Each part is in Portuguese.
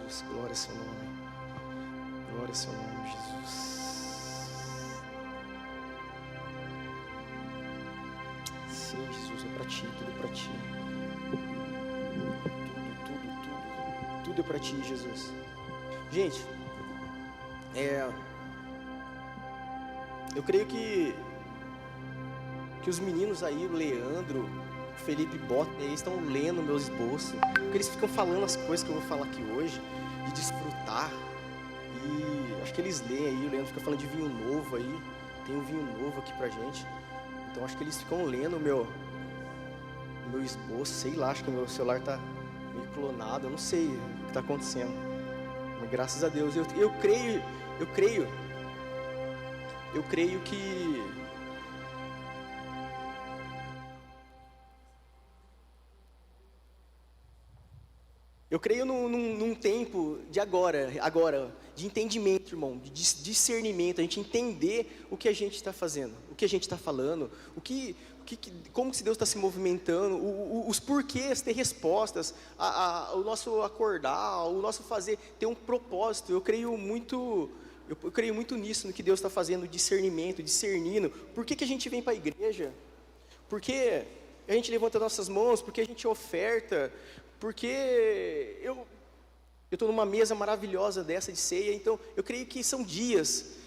Jesus. Glória ao seu nome. Glória ao seu nome, Jesus. Sim, Jesus, é para ti, tudo é para ti. Tudo é para ti, Jesus. Gente, eu creio que os meninos aí, o Leandro, o Felipe Bota, eles estão lendo meus esboços, porque eles ficam falando as coisas que eu vou falar aqui hoje, de desfrutar, e acho que eles leem aí, o Leandro fica falando de vinho novo aí, tem um vinho novo aqui pra gente, então acho que eles ficam lendo o meu esboço, sei lá, acho que o meu celular tá meio clonado, eu não sei o que tá acontecendo, mas graças a Deus, eu creio que eu creio num tempo de agora, de entendimento, irmão, de discernimento, a gente entender o que a gente está fazendo, o que a gente está falando, como que Deus está se movimentando, os porquês ter respostas, o nosso acordar, o nosso fazer ter um propósito. Eu creio muito nisso, no que Deus está fazendo, discernimento, discernindo. Por que a gente vem para a igreja? Por que a gente levanta nossas mãos? Por que a gente oferta? Porque eu estou numa mesa maravilhosa dessa de ceia, então eu creio que são dias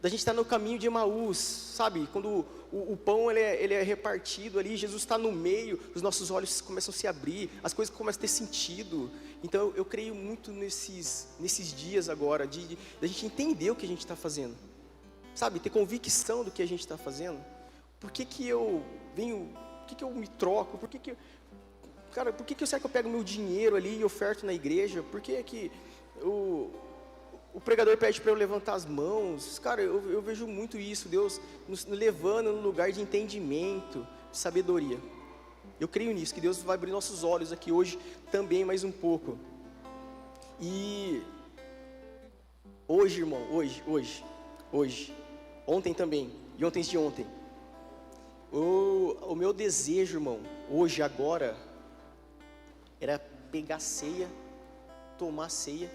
da gente estar no caminho de Emaús, sabe? Quando o pão ele é repartido ali, Jesus está no meio, os nossos olhos começam a se abrir, as coisas começam a ter sentido. Então eu creio muito nesses dias agora, da gente entender o que a gente está fazendo, sabe? Ter convicção do que a gente está fazendo. Por que eu venho, por que eu me troco, Cara, por que será que eu pego meu dinheiro ali e oferto na igreja? Por que o pregador pede para eu levantar as mãos? Cara, eu vejo muito isso, Deus nos levando num lugar de entendimento, de sabedoria. Eu creio nisso, que Deus vai abrir nossos olhos aqui hoje também mais um pouco. E hoje, irmão, hoje, ontem também, e ontem de ontem, o meu desejo, irmão, hoje, agora, era pegar ceia, tomar ceia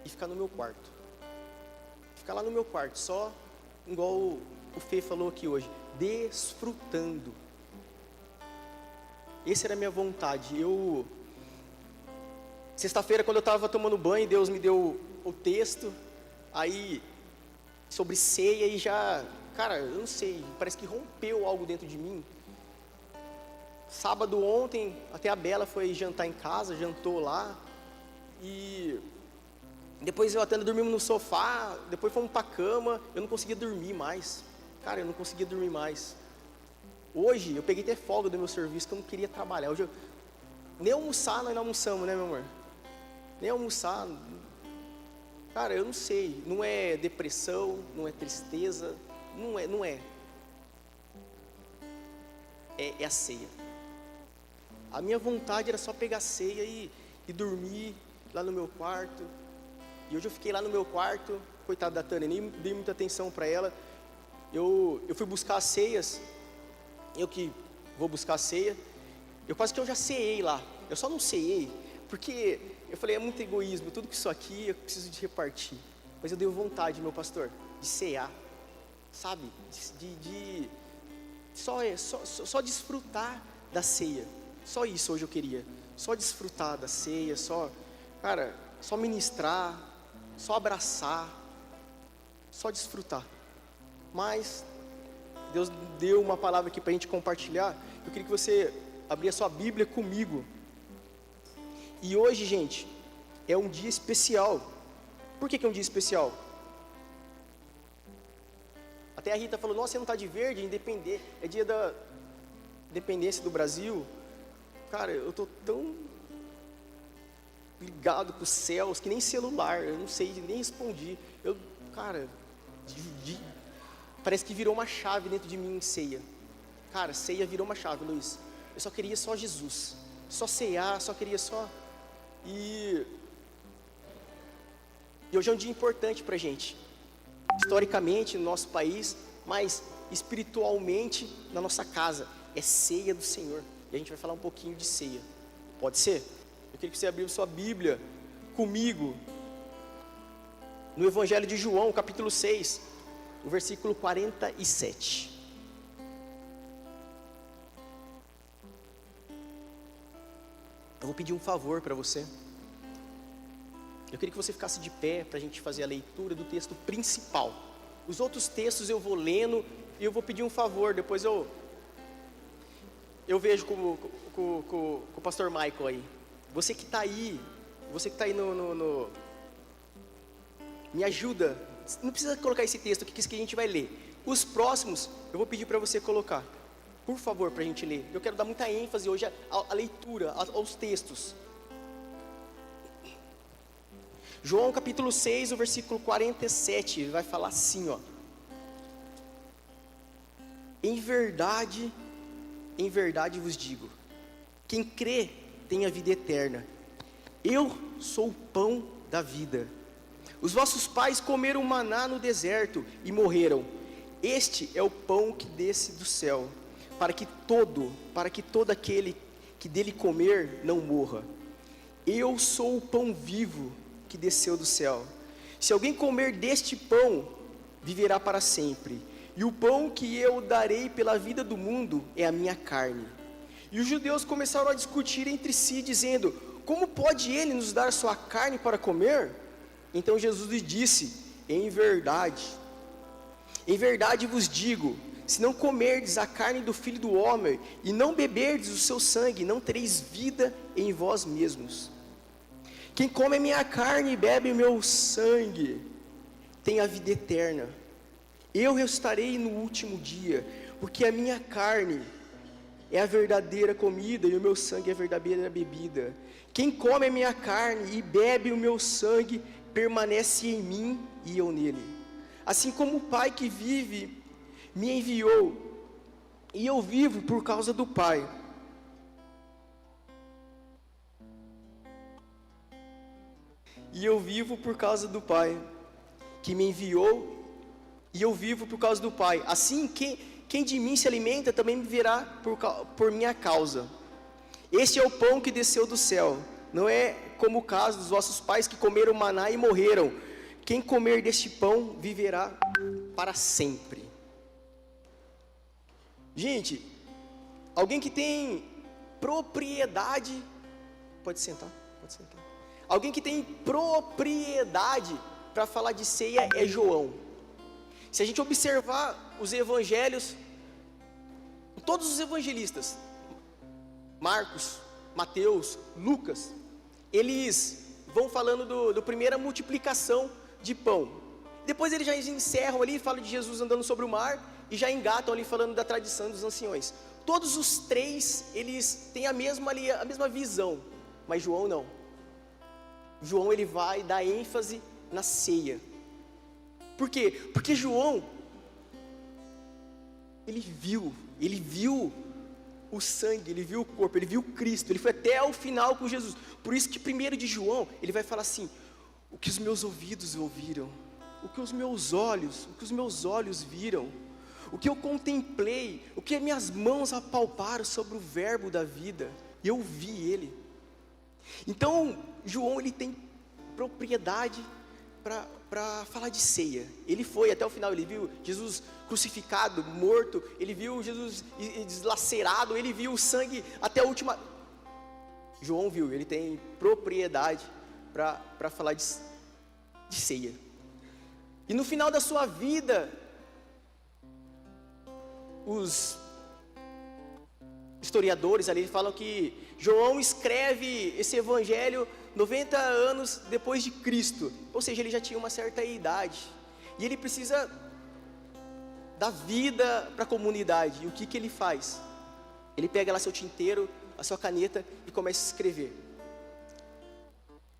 e ficar no meu quarto. Ficar lá no meu quarto, só igual o Fê falou aqui hoje, desfrutando. Essa era a minha vontade. Sexta-feira, quando eu estava tomando banho, Deus me deu o texto, aí, sobre ceia, e já, cara, eu não sei, parece que rompeu algo dentro de mim. Sábado ontem, até a Bela foi jantar em casa, jantou lá, e depois eu até dormimos no sofá, depois fomos para a cama, eu não conseguia dormir mais, cara, eu não conseguia dormir mais. Hoje, eu peguei até folga do meu serviço, que eu não queria trabalhar, hoje nem almoçar nós não almoçamos, né, meu amor? Nem almoçar, cara, eu não sei, não é depressão, não é tristeza, não é a ceia. A minha vontade era só pegar ceia e dormir lá no meu quarto. E hoje eu fiquei lá no meu quarto, coitada da Tânia, nem dei muita atenção para ela. Eu fui buscar as ceias, eu que vou buscar a ceia, quase que eu já ceei lá. Eu só não ceei, porque eu falei, é muito egoísmo, tudo que isso aqui eu preciso de repartir. Mas eu dei vontade, meu pastor, de cear, sabe? Só desfrutar da ceia. Só isso hoje eu queria, só desfrutar da ceia, só ministrar, só abraçar, só desfrutar. Mas Deus deu uma palavra aqui para a gente compartilhar. Eu queria que você abrisse a sua Bíblia comigo. E hoje, gente, é um dia especial. Por que é um dia especial? Até a Rita falou, nossa, você não está de verde, é dia da independência do Brasil. Cara, eu estou tão ligado com os céus, que nem celular, eu não sei, nem respondi. Cara, parece que virou uma chave dentro de mim em ceia. Cara, ceia virou uma chave, Luiz. Eu só queria só Jesus, só ceiar, só queria só... E hoje é um dia importante pra gente, historicamente no nosso país, mas espiritualmente na nossa casa. É ceia do Senhor. E a gente vai falar um pouquinho de ceia. Pode ser? Eu queria que você abrisse sua Bíblia comigo no Evangelho de João, capítulo 6, o versículo 47. Eu vou pedir um favor para você. Eu queria que você ficasse de pé para a gente fazer a leitura do texto principal. Os outros textos eu vou lendo e eu vou pedir um favor. Depois eu vejo com o pastor Michael aí. Você que está aí no me ajuda. Não precisa colocar esse texto aqui, que isso que a gente vai ler. Os próximos eu vou pedir para você colocar, por favor, para a gente ler. Eu quero dar muita ênfase hoje à leitura, aos textos. João capítulo 6, o versículo 47, vai falar assim, ó. Em verdade vos digo, quem crê tem a vida eterna. Eu sou o pão da vida. Os vossos pais comeram maná no deserto e morreram. Este é o pão que desce do céu, para que todo aquele que dele comer não morra. Eu sou o pão vivo que desceu do céu. Se alguém comer deste pão, viverá para sempre. E o pão que eu darei pela vida do mundo é a minha carne. E os judeus começaram a discutir entre si, dizendo: como pode ele nos dar sua carne para comer? Então Jesus lhes disse: em verdade vos digo, se não comerdes a carne do Filho do Homem e não beberdes o seu sangue, não tereis vida em vós mesmos. Quem come a minha carne e bebe o meu sangue tem a vida eterna. Eu ressuscitarei no último dia, porque a minha carne é a verdadeira comida e o meu sangue é a verdadeira bebida. Quem come a minha carne e bebe o meu sangue permanece em mim e eu nele. Assim como o Pai que vive me enviou, e eu vivo por causa do Pai. E eu vivo por causa do Pai que me enviou, e eu vivo por causa do Pai. Assim, quem de mim se alimenta também viverá por minha causa. Este é o pão que desceu do céu. Não é como o caso dos vossos pais que comeram maná e morreram. Quem comer deste pão viverá para sempre. Gente, alguém que tem propriedade, pode sentar. Alguém que tem propriedade para falar de ceia é João. Se a gente observar os evangelhos, todos os evangelistas, Marcos, Mateus, Lucas, eles vão falando da primeira multiplicação de pão. Depois eles já encerram ali, falam de Jesus andando sobre o mar, e já engatam ali falando da tradição dos anciões. Todos os três, eles têm a mesma visão, mas João não. João, ele vai dar ênfase na ceia. Por quê? Porque João, ele viu o sangue, ele viu o corpo, ele viu Cristo, ele foi até o final com Jesus. Por isso que primeiro de João, ele vai falar assim: o que os meus ouvidos ouviram, o que os meus olhos viram, o que eu contemplei, o que minhas mãos apalparam sobre o verbo da vida, eu vi ele. Então, João, ele tem propriedade para falar de ceia. Ele foi até o final, ele viu Jesus crucificado, morto, ele viu Jesus deslacerado, ele viu o sangue até a última. João viu, ele tem propriedade para falar de ceia. E no final da sua vida, os historiadores ali falam que João escreve esse evangelho 90 anos depois de Cristo, ou seja, ele já tinha uma certa idade, e ele precisa dar vida para a comunidade. E o que ele faz? Ele pega lá seu tinteiro, a sua caneta e começa a escrever.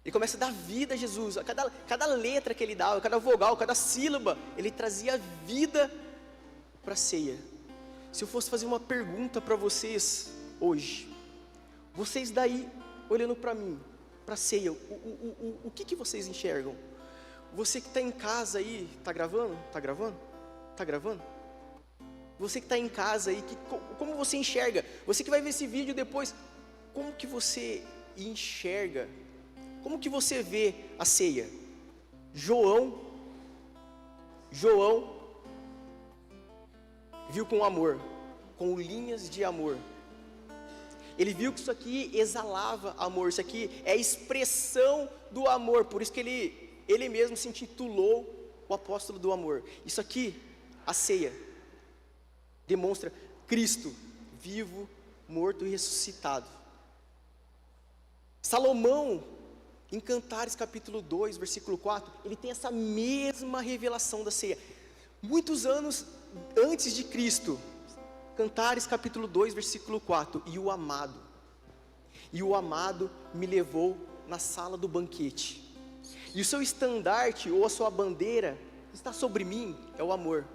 Ele começa a dar vida a Jesus. Cada letra que ele dava, cada vogal, cada sílaba, ele trazia vida para a ceia. Se eu fosse fazer uma pergunta para vocês hoje, vocês daí olhando para mim, para a ceia, o que vocês enxergam? Você que está em casa aí, está gravando? Está gravando? Está gravando? Você que está em casa aí, como você enxerga? Você que vai ver esse vídeo depois, como que você enxerga Como que você vê a ceia? João viu com amor, com linhas de amor. Ele viu que isso aqui exalava amor, isso aqui é expressão do amor, por isso que ele mesmo se intitulou o apóstolo do amor. Isso aqui, a ceia, demonstra Cristo vivo, morto e ressuscitado. Salomão, em Cantares capítulo 2, versículo 4, ele tem essa mesma revelação da ceia. Muitos anos antes de Cristo, Cantares capítulo 2, versículo 4, e o amado me levou na sala do banquete, e o seu estandarte ou a sua bandeira está sobre mim, é o amor.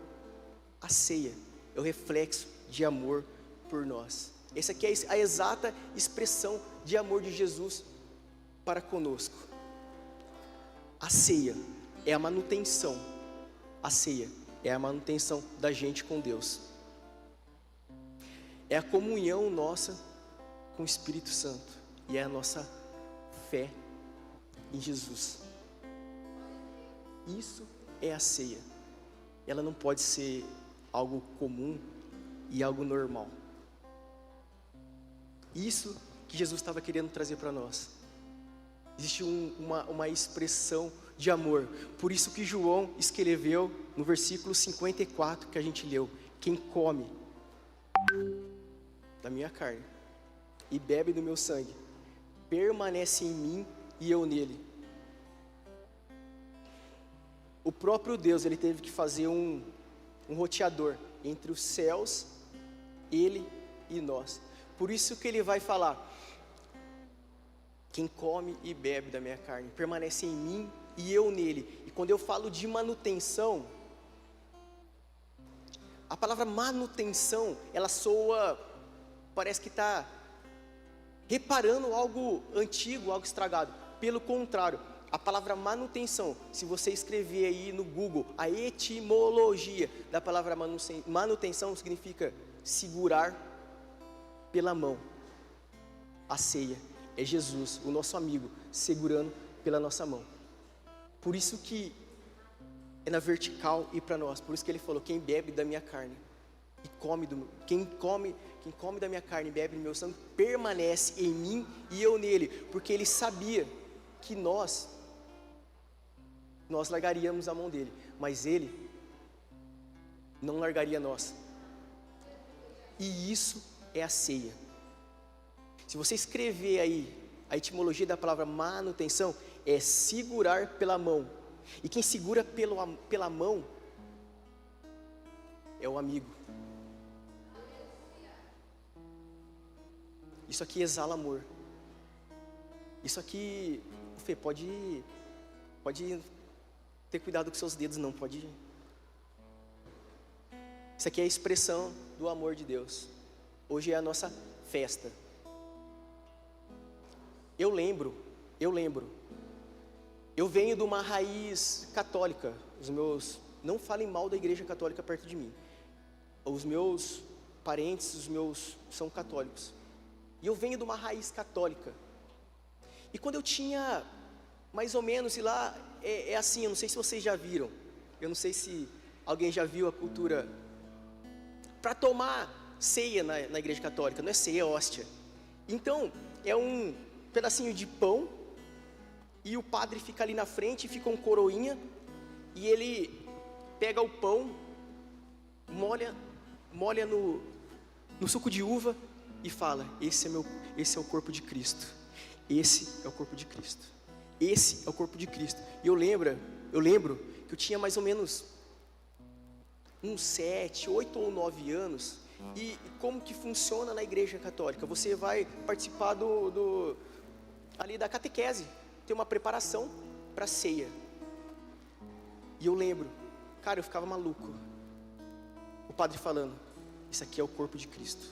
A ceia é o reflexo de amor por nós. Essa aqui é a exata expressão de amor de Jesus para conosco. A ceia é a manutenção da gente com Deus. É a comunhão nossa com o Espírito Santo, e é a nossa fé em Jesus. Isso é a ceia. Ela não pode ser algo comum e algo normal. Isso que Jesus estava querendo trazer para nós. Existe uma expressão de amor. Por isso que João escreveu no versículo 54 que a gente leu: quem come da minha carne e bebe do meu sangue, permanece em mim e eu nele. O próprio Deus, ele teve que fazer um roteador entre os céus, ele e nós. Por isso que ele vai falar: quem come e bebe da minha carne, permanece em mim e eu nele. E quando eu falo de manutenção, a palavra manutenção, ela soa, parece que está reparando algo antigo, algo estragado. Pelo contrário, a palavra manutenção, se você escrever aí no Google, a etimologia da palavra manutenção significa segurar pela mão. A ceia é Jesus, o nosso amigo, segurando pela nossa mão. Por isso que é na vertical e para nós. Por isso que ele falou: quem bebe da minha carne e quem come da minha carne e bebe do meu sangue, permanece em mim e eu nele. Porque ele sabia que nós largaríamos a mão dele, mas ele não largaria nós. E isso é a ceia. Se você escrever aí a etimologia da palavra manutenção, é segurar pela mão. E quem segura pela mão é o amigo. Isso aqui exala amor. Isso aqui, Fê, pode ter cuidado com seus dedos, não pode. Isso aqui é a expressão do amor de Deus. Hoje é a nossa festa. Eu lembro. Eu venho de uma raiz católica. Não falem mal da igreja católica perto de mim. Os meus parentes, são católicos. E eu venho de uma raiz católica. E quando eu tinha mais ou menos, e lá é assim, eu não sei se vocês já viram. Eu não sei se alguém já viu a cultura. Para tomar ceia na igreja católica, não é ceia, é hóstia. Então, é um pedacinho de pão, e o padre fica ali na frente, fica um coroinha, e ele pega o pão, molha no suco de uva e fala: esse é o corpo de Cristo. Esse é o corpo de Cristo. Esse é o corpo de Cristo. E eu lembro que eu tinha mais ou menos uns 7, 8 ou 9 anos. E como que funciona na igreja católica? Você vai participar ali da catequese, tem uma preparação para a ceia. E eu lembro, cara, eu ficava maluco. O padre falando: isso aqui é o corpo de Cristo.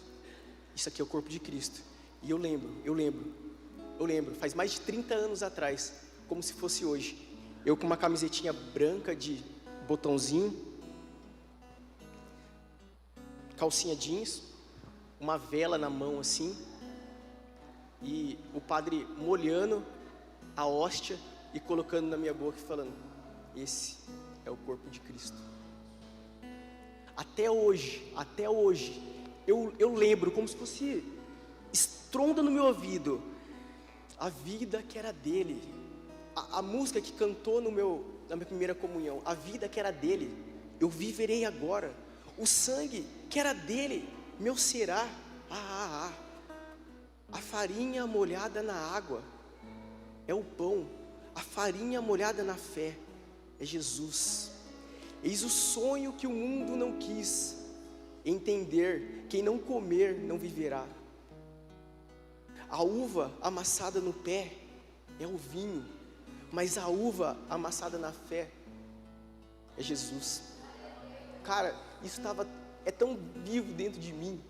Isso aqui é o corpo de Cristo. E eu lembro, faz mais de 30 anos atrás, como se fosse hoje. Eu com uma camisetinha branca de botãozinho, calcinha jeans, uma vela na mão assim, e o padre molhando a hóstia e colocando na minha boca e falando: esse é o corpo de Cristo. Até hoje, eu lembro como se fosse estronda no meu ouvido a vida que era dele, a música que cantou na minha primeira comunhão, a vida que era dele, eu viverei agora. O sangue que era dele, meu será. A farinha molhada na água é o pão, a farinha molhada na fé é Jesus. Eis o sonho que o mundo não quis entender: quem não comer não viverá. A uva amassada no pé é o vinho, mas a uva amassada na fé é Jesus. Cara, isso é tão vivo dentro de mim.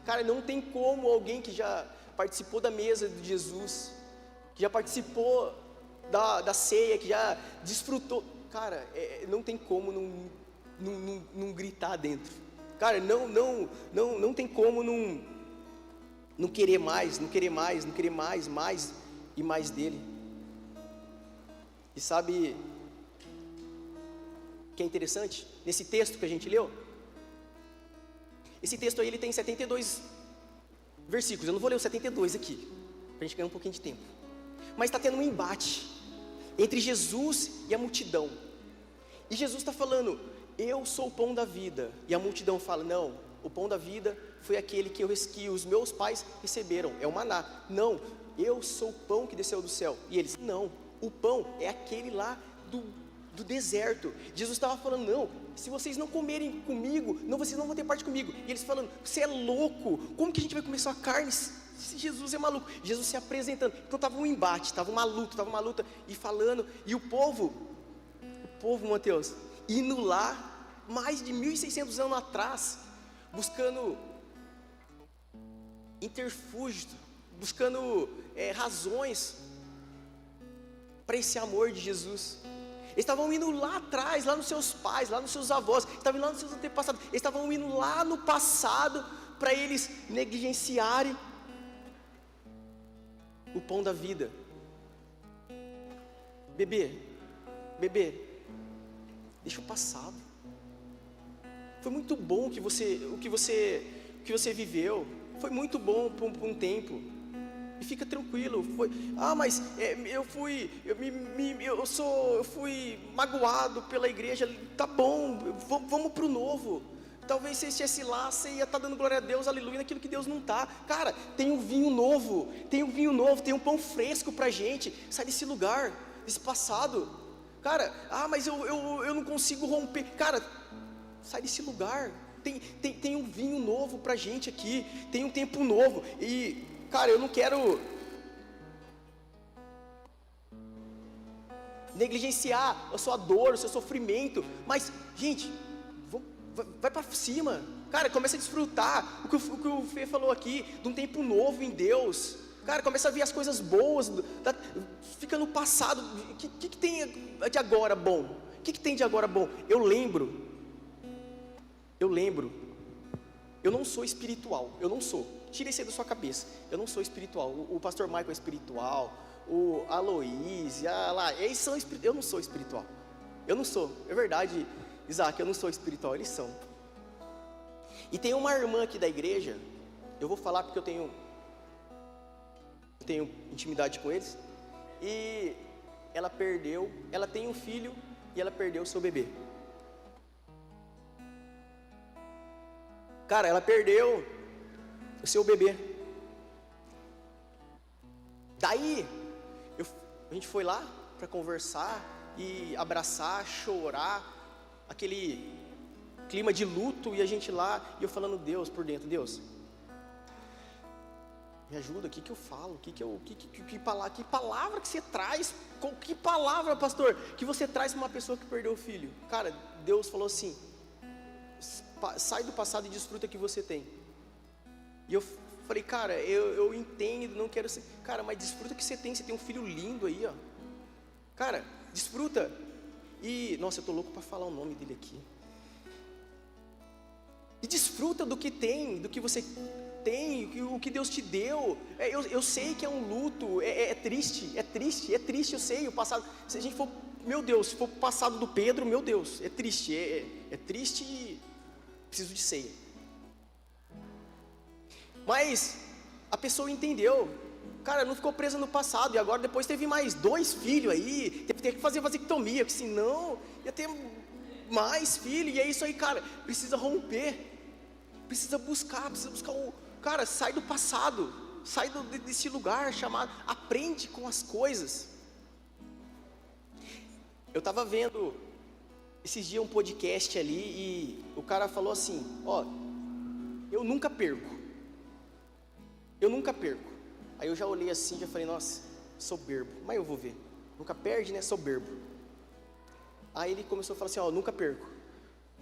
Cara, não tem como alguém que já participou da mesa de Jesus, que já participou da ceia, que já desfrutou, cara, não tem como não gritar dentro. Cara, não tem como não querer mais, mais e mais dele. E sabe o que é interessante? Nesse texto que a gente leu, esse texto aí ele tem 72 versículos. Eu não vou ler os 72 aqui, para a gente ganhar um pouquinho de tempo. Mas está tendo um embate entre Jesus e a multidão. E Jesus está falando: eu sou o pão da vida. E a multidão fala: não, o pão da vida foi aquele que os meus pais receberam, é o maná. Não, eu sou o pão que desceu do céu. E eles: não, o pão é aquele lá do deserto. Jesus estava falando: não, se vocês não comerem comigo, vocês não vão ter parte comigo. E eles falando: você é louco, como que a gente vai comer sua carne se Jesus é maluco? Jesus se apresentando. Então estava um embate, estava uma luta, e falando, e o povo, Mateus, indo lá, mais de 1.600 anos atrás, buscando interfúgio, buscando razões para esse amor de Jesus. Eles estavam indo lá atrás, lá nos seus pais, lá nos seus avós, estavam indo lá nos seus antepassados, eles estavam indo lá no passado para eles negligenciarem o pão da vida. Bebê, deixa o passado. Foi muito bom o que você viveu, foi muito bom por um tempo. E fica tranquilo. Mas eu fui magoado pela igreja. Tá bom, vamos para o novo. Talvez você estivesse lá, você ia estar dando glória a Deus, aleluia, naquilo que Deus não está. Cara, tem um vinho novo, tem um pão fresco para a gente. Sai desse lugar, desse passado. Cara, mas eu não consigo romper. Cara, sai desse lugar. Tem um vinho novo para a gente aqui, tem um tempo novo. E cara, eu não quero negligenciar a sua dor, o seu sofrimento, mas, gente, vai para cima, cara, começa a desfrutar o que o Fê falou aqui, de um tempo novo em Deus. Cara, começa a ver as coisas boas, fica no passado. O que tem de agora bom? O que tem de agora bom? Eu lembro, eu não sou espiritual, eu não sou. Tira isso aí da sua cabeça. Eu não sou espiritual. O pastor Michael é espiritual. O Aloísio, eles são espiritual. Eu não sou espiritual. Eu não sou. É verdade, Isaac, eu não sou espiritual. Eles são. E tem uma irmã aqui da igreja. Eu vou falar porque eu tenho intimidade com eles. E ela tem um filho e ela perdeu o seu bebê. Cara, ela perdeu o seu bebê. Daí a gente foi lá para conversar e abraçar, chorar, aquele clima de luto, e a gente lá, e eu falando: Deus, por dentro, Deus, me ajuda, o que eu falo, que palavra que você traz, que palavra, pastor, que você traz para uma pessoa que perdeu o filho? Cara, Deus falou assim: sai do passado e desfruta o que você tem. E eu falei: cara, eu entendo, não quero ser. Cara, mas desfruta o que você tem um filho lindo aí, ó. Cara, desfruta. E, nossa, eu tô louco para falar o nome dele aqui. E desfruta do que tem, do que você tem, o que Deus te deu. Eu sei que é um luto, é triste, eu sei, o passado. Se a gente for, meu Deus, se for o passado do Pedro, meu Deus, é triste, é triste e preciso de ceia. Mas a pessoa entendeu, cara, não ficou presa no passado, e agora depois teve mais 2 filhos aí, teve que fazer vasectomia, porque senão ia ter mais filhos, e é isso aí, cara, precisa romper, precisa buscar cara, sai do passado, sai desse lugar chamado, aprende com as coisas. Eu estava vendo esses dias um podcast ali, e o cara falou assim, ó, eu nunca perco. Aí eu já olhei assim, já falei, nossa, soberbo, mas eu vou ver, nunca perde, né, soberbo. Aí ele começou a falar assim, ó, nunca perco,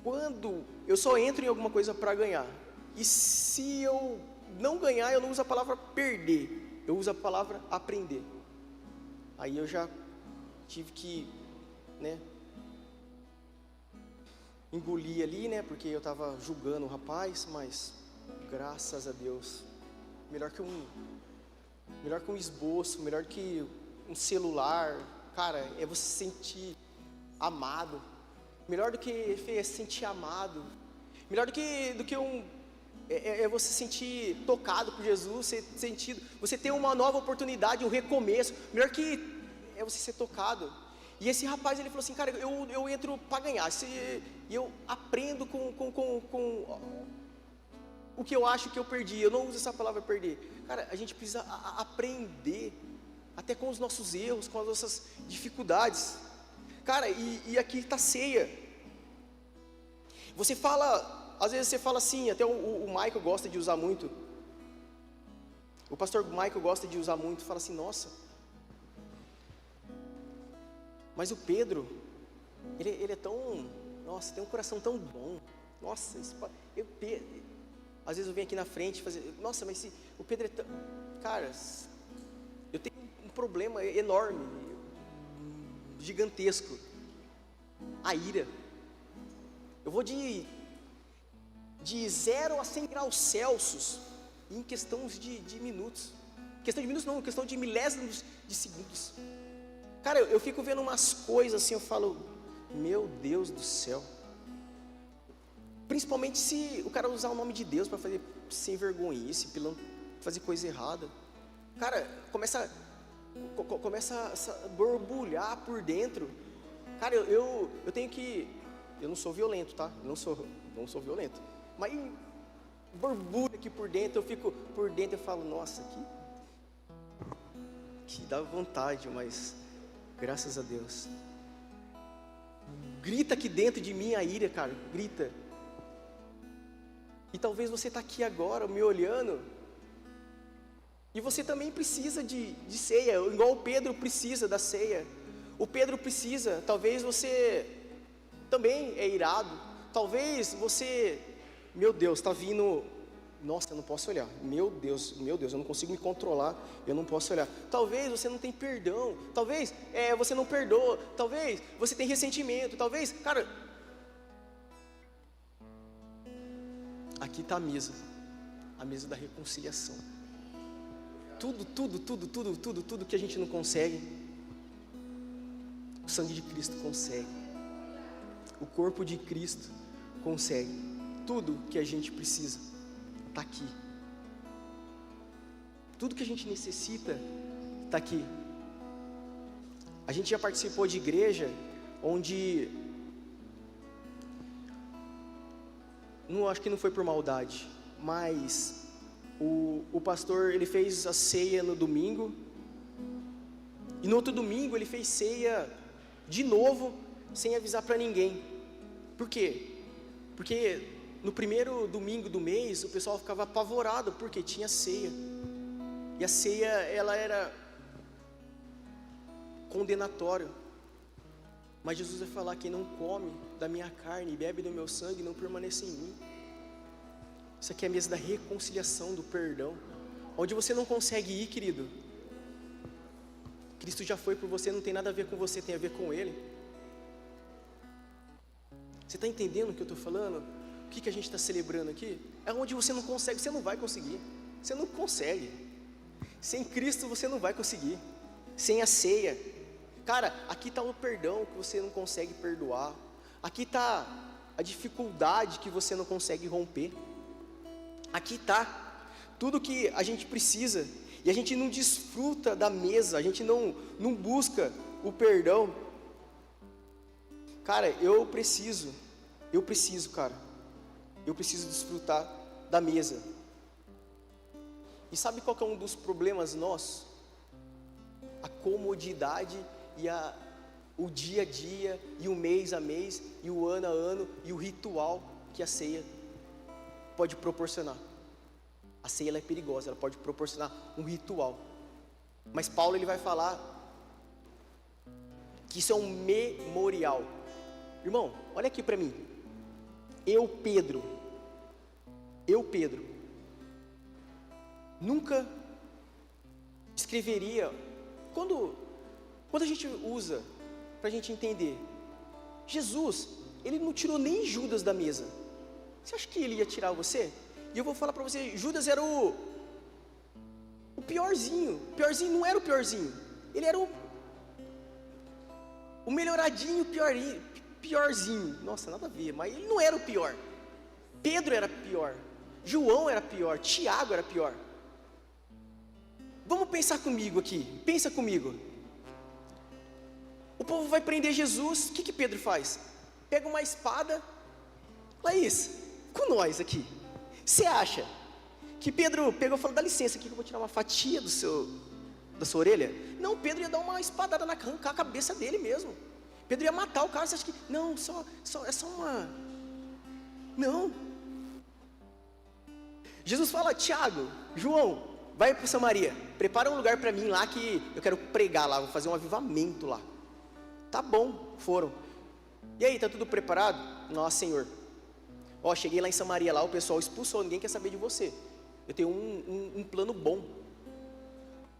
quando eu só entro em alguma coisa para ganhar, e se eu não ganhar, eu não uso a palavra perder, eu uso a palavra aprender. Aí eu já tive que, né, engolir ali, né, porque eu estava julgando o rapaz, mas graças a Deus, melhor que um esboço, melhor que um celular, cara, é você se sentir amado, melhor do que se sentir amado, melhor do que é você se sentir tocado por Jesus, você ter uma nova oportunidade, um recomeço, melhor que é você ser tocado. E esse rapaz, ele falou assim, cara, eu entro para ganhar, e eu aprendo com o que eu acho que eu perdi. Eu não uso essa palavra perder. Cara, a gente precisa aprender, até com os nossos erros, com as nossas dificuldades. Cara, e aqui está ceia. Você fala, às vezes você fala assim, até o Michael gosta de usar muito. O pastor Michael gosta de usar muito, fala assim, nossa, mas o Pedro, ele é tão, nossa, tem um coração tão bom. Nossa, às vezes eu venho aqui na frente fazer, nossa, mas o Pedro é tão, cara, eu tenho um problema enorme, gigantesco, a ira. Eu vou de 0 a 100 graus Celsius em questão de minutos. Questão de minutos não, questão de milésimos de segundos. Cara, eu fico vendo umas coisas assim, eu falo, meu Deus do céu. Principalmente se o cara usar o nome de Deus para fazer sem vergonhice, fazer coisa errada. Cara, começa a borbulhar por dentro. Cara, eu tenho que, eu não sou violento, tá? Não sou violento. Mas borbulha aqui por dentro, eu fico por dentro, eu falo, nossa, que dá vontade, mas graças a Deus. Grita aqui dentro de mim a ira, cara, grita. E talvez você está aqui agora me olhando, e você também precisa de ceia, igual o Pedro precisa da ceia. O Pedro precisa, talvez você também é irado, talvez você, meu Deus, está vindo, nossa, eu não posso olhar, meu Deus, eu não consigo me controlar, eu não posso olhar. Talvez você não tem perdão, talvez você não perdoa, talvez você tem ressentimento, talvez, cara, aqui está a mesa da reconciliação. Tudo que a gente não consegue, o sangue de Cristo consegue, o corpo de Cristo consegue. Tudo que a gente precisa está aqui, tudo que a gente necessita está aqui. A gente já participou de igreja onde, não, acho que não foi por maldade, mas o pastor, ele fez a ceia no domingo, e no outro domingo ele fez ceia de novo, sem avisar para ninguém. Por quê? Porque no primeiro domingo do mês, o pessoal ficava apavorado, porque tinha ceia, e a ceia, ela era condenatória, mas Jesus vai falar, quem não come da minha carne e bebe do meu sangue, não permanece em mim. Isso aqui é a mesa da reconciliação, do perdão, onde você não consegue ir, querido, Cristo já foi por você, não tem nada a ver com você, tem a ver com Ele. Você está entendendo o que eu estou falando? que a gente está celebrando aqui, é onde você não consegue, você não vai conseguir. Você não consegue. Sem Cristo você não vai conseguir. Sem a ceia. Cara, aqui está o perdão que você não consegue perdoar. Aqui está a dificuldade que você não consegue romper. Aqui está tudo que a gente precisa. E a gente não desfruta da mesa. A gente não busca o perdão. Cara, eu preciso, cara. Eu preciso desfrutar da mesa. E sabe qual que é um dos problemas nossos? A comodidade e o dia a dia, e o mês a mês, e o ano a ano, e o ritual que a ceia pode proporcionar. A ceia ela é perigosa, ela pode proporcionar um ritual. Mas Paulo ele vai falar que isso é um memorial. Irmão, olha aqui para mim. Eu, Pedro, nunca escreveria. Quando a gente usa, para a gente entender, Jesus, ele não tirou nem Judas da mesa. Você acha que ele ia tirar você? E eu vou falar para você, Judas era o piorzinho. O piorzinho não era o piorzinho. Ele era o melhoradinho, piorzinho. Nossa, nada a ver, mas ele não era o pior. Pedro era pior. João era pior. Tiago era pior. Vamos pensar comigo aqui. Pensa comigo. O povo vai prender Jesus. O que Pedro faz? Pega uma espada. Laís, com nós aqui. Você acha que Pedro pegou e falou: dá licença aqui que eu vou tirar uma fatia da sua orelha? Não, Pedro ia dar uma espadada na cabeça dele mesmo. Pedro ia matar o cara. Você acha que não, é só uma... Não. Jesus fala: Tiago, João, vai para Samaria, prepara um lugar para mim lá que eu quero pregar lá, vou fazer um avivamento lá. Tá bom, foram. E aí, tá tudo preparado? Nossa, Senhor. Ó, cheguei lá em Samaria, lá o pessoal expulsou, ninguém quer saber de você. Eu tenho um plano bom.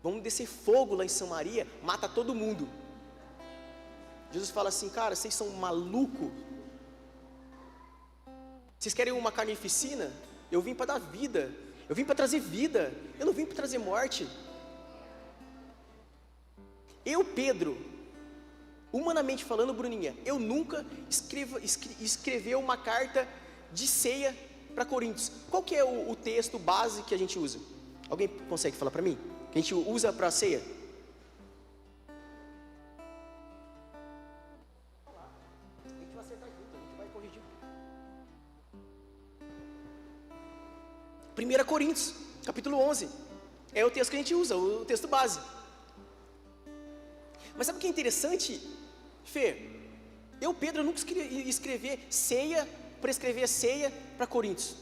Vamos descer fogo lá em Samaria, mata todo mundo. Jesus fala assim: cara, vocês são malucos? Vocês querem uma carnificina? Eu vim para dar vida. Eu vim para trazer vida. Eu não vim para trazer morte. Eu, Pedro, humanamente falando, Bruninha, eu nunca escrevi uma carta de ceia para Coríntios. Qual que é o texto base que a gente usa? Alguém consegue falar para mim? Que a gente usa para a ceia? A gente vai acertar junto, a gente vai corrigir. 1 Coríntios, capítulo 11. É o texto que a gente usa, o texto base. Mas sabe o que é interessante, Fê? Eu, Pedro, nunca escrever ceia, para escrever ceia para Coríntios.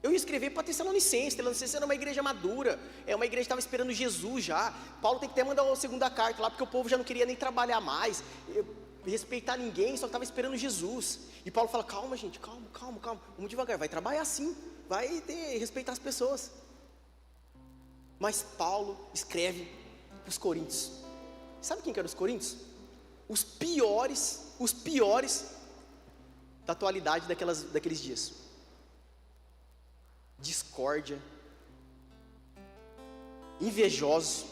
Eu ia escrever para Tessalonicenses. Tessalonicenses era uma igreja madura, é uma igreja que estava esperando Jesus já. Paulo tem que até mandar a segunda carta lá, porque o povo já não queria nem trabalhar mais, respeitar ninguém, só estava esperando Jesus. E Paulo fala: calma gente, calma, vamos devagar, vai trabalhar sim, vai respeitar as pessoas. Mas Paulo escreve para os coríntios. Sabe quem que eram os coríntios? Os piores da atualidade daqueles dias. Discórdia, invejosos.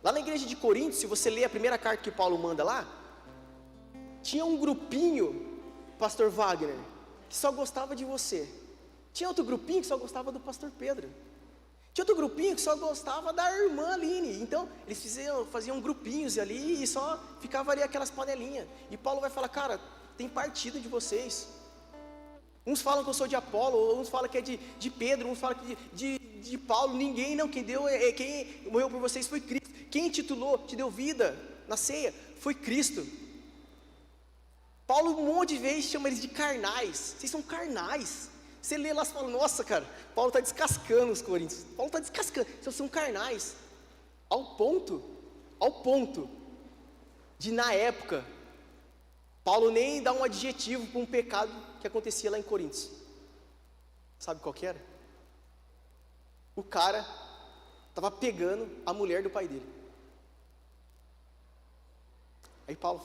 Lá na igreja de Corinto, se você ler a primeira carta que Paulo manda lá, tinha um grupinho, pastor Wagner, que só gostava de você. Tinha outro grupinho que só gostava do pastor Pedro. Tinha outro grupinho que só gostava da irmã Aline. Então, eles faziam grupinhos ali e só ficava ali aquelas panelinhas. E Paulo vai falar: cara, tem partido de vocês. Uns falam que eu sou de Apolo, uns falam que é de Pedro, uns falam que de Paulo. Ninguém, não. Quem morreu por vocês foi Cristo. Quem te deu vida na ceia, foi Cristo. Paulo um monte de vezes chama eles de carnais. Vocês são carnais. Você lê lá e fala: nossa, cara, Paulo está descascando os coríntios. Paulo está descascando. Vocês são carnais. Ao ponto de, na época, Paulo nem dá um adjetivo para um pecado que acontecia lá em Coríntios. Sabe qual que era? O cara estava pegando a mulher do pai dele. Aí Paulo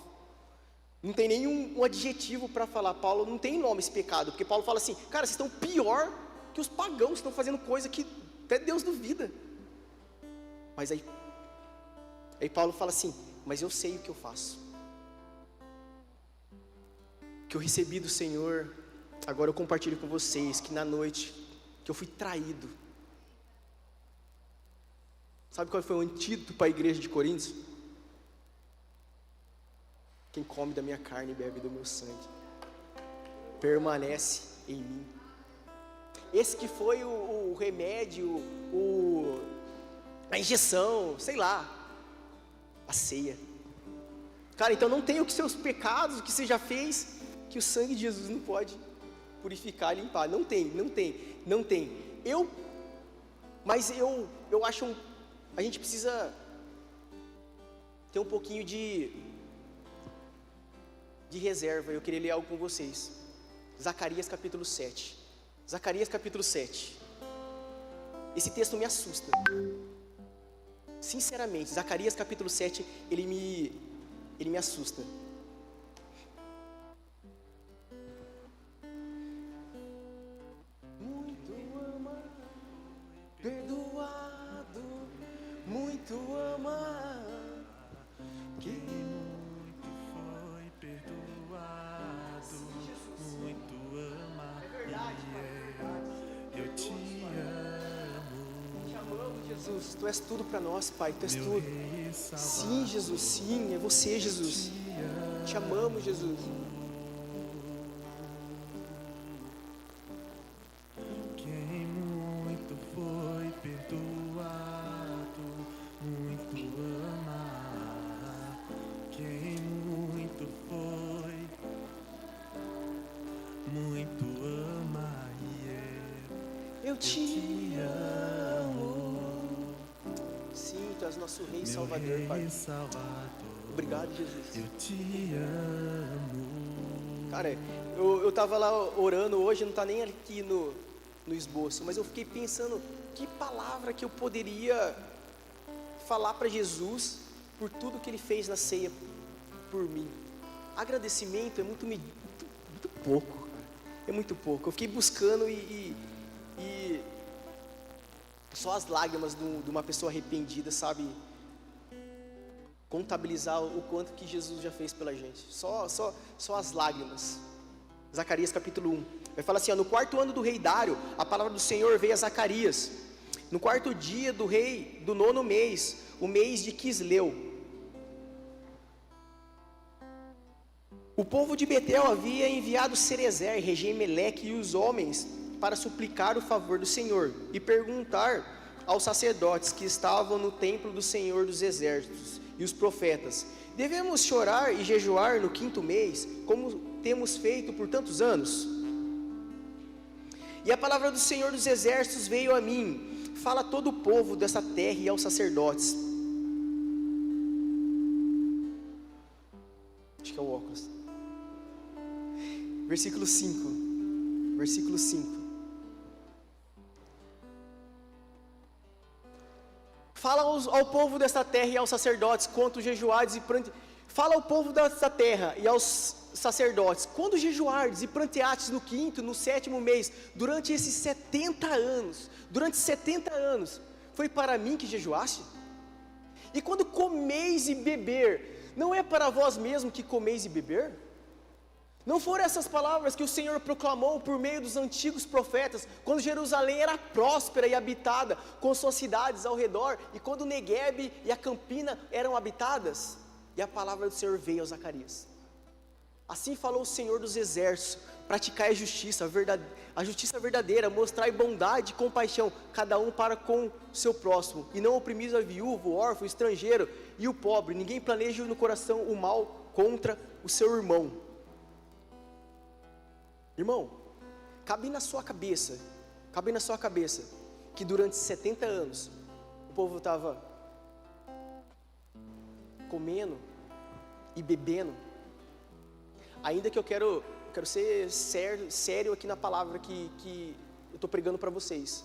Não tem nenhum adjetivo para falar. Paulo não tem nome esse pecado, porque Paulo fala assim, cara, vocês estão pior que os pagãos, estão fazendo coisa que até Deus duvida. Mas aí Paulo fala assim, mas eu sei o que eu faço. O que eu recebi do Senhor, agora eu compartilho com vocês, que na noite que eu fui traído. Sabe qual foi o antídoto para a igreja de Coríntios? Quem come da minha carne e bebe do meu sangue permanece em mim. Esse que foi o remédio, a injeção, sei lá, a ceia. Cara, então não tem o que seus pecados, o que você já fez, que o sangue de Jesus não pode purificar, limpar. Não tem. Mas eu acho, a gente precisa ter um pouquinho de reserva. Eu queria ler algo com vocês. Zacarias capítulo 7. Zacarias capítulo 7. Esse texto me assusta. Sinceramente, Zacarias capítulo 7, ele me assusta. Muito ama, perdoado, muito ama. Que Jesus, Tu és tudo para nós, Pai, Tu és tudo. Sim, Jesus, sim, é você, Jesus. Te amamos, Jesus. Quem muito foi perdoado, muito ama. Quem muito foi, muito ama. Eu te amo. Sim, Tu és nosso Rei e Salvador, Pai. Obrigado, Jesus. Eu te amo. Cara, eu estava lá orando hoje, não está nem aqui no esboço, mas eu fiquei pensando, que palavra que eu poderia falar para Jesus, por tudo que Ele fez na ceia por mim. Agradecimento é muito pouco, cara. É muito pouco. Eu fiquei buscando e só as lágrimas de uma pessoa arrependida, sabe, contabilizar o quanto que Jesus já fez pela gente. Só as lágrimas. Zacarias capítulo 1 vai falar assim, ó, no 4º ano do rei Dário, a palavra do Senhor veio a Zacarias, no 4º dia do rei do 9º mês, o mês de Quisleu. O povo de Betel havia enviado Cerezer, rei Meleque e os homens para suplicar o favor do Senhor e perguntar aos sacerdotes que estavam no templo do Senhor dos Exércitos e os profetas: devemos chorar e jejuar no 5º mês, como temos feito por tantos anos? E a palavra do Senhor dos Exércitos veio a mim: fala a todo o povo dessa terra e aos sacerdotes. Acho que é o óculos. Versículo 5. Fala ao povo desta terra e aos sacerdotes, quanto jejuardes e pranteates. Fala ao povo desta terra e aos sacerdotes, quando jejuardes e pranteates no 5º, no 7º mês, durante esses 70 anos, foi para mim que jejuaste? E quando comeis e beber, não é para vós mesmo que comeis e beber? Não foram essas palavras que o Senhor proclamou por meio dos antigos profetas, quando Jerusalém era próspera e habitada, com suas cidades ao redor, e quando o Neguebe e a Campina eram habitadas? E a palavra do Senhor veio a Zacarias. Assim falou o Senhor dos Exércitos: praticai a justiça verdadeira, mostrai bondade e compaixão, cada um para com o seu próximo, e não oprimis a viúva, o órfão, o estrangeiro e o pobre. Ninguém planeje no coração o mal contra o seu irmão. Irmão, cabe na sua cabeça, que durante 70 anos, o povo estava comendo e bebendo. Ainda que eu quero ser sério aqui na palavra que eu estou pregando para vocês.